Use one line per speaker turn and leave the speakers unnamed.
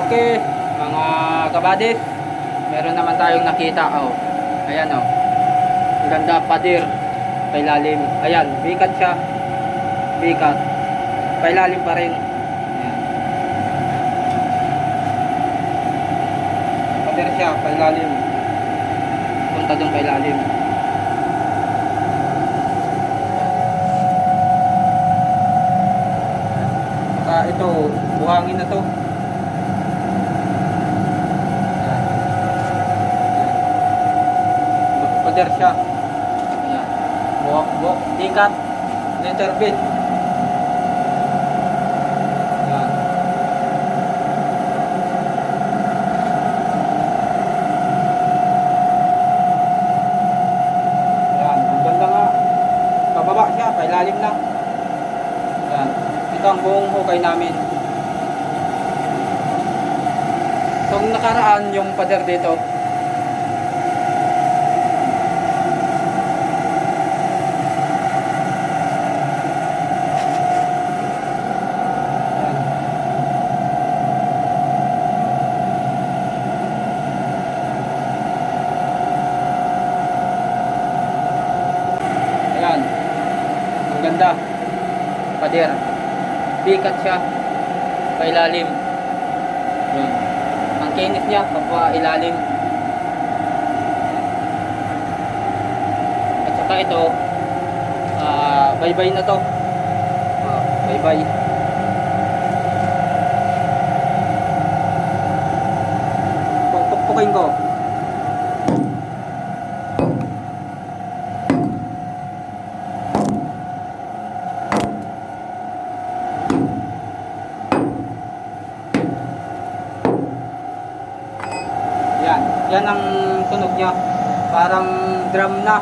Okay, mga kabadis, meron naman tayong nakita. Oh, ayan oh. Ang ganda, pader. Pailalim. Ayan, bikat siya. Bikat. Pailalim pa rin. Ayan. Pader siya, pailalim. Punta dun pailalim. Saka ito, buhangin na to. Pader siya. Ayan. Buhok, tingkat. Netterbit. Ayan. Ayan. Ang ganda nga. Pababa siya. Pailalim na. Ayan. Ito ang buong hukay namin. So, nakaraan yung pader dito. Ayan. Ang ganda. Pader. Bikat siya. Pailalim. Ayan. Ang kinis niya. Kapwa ilalim. At saka ito. Bye-bye na to. Bye-bye. Pukpukin ko. Yan ang tunog niya. Parang drum na.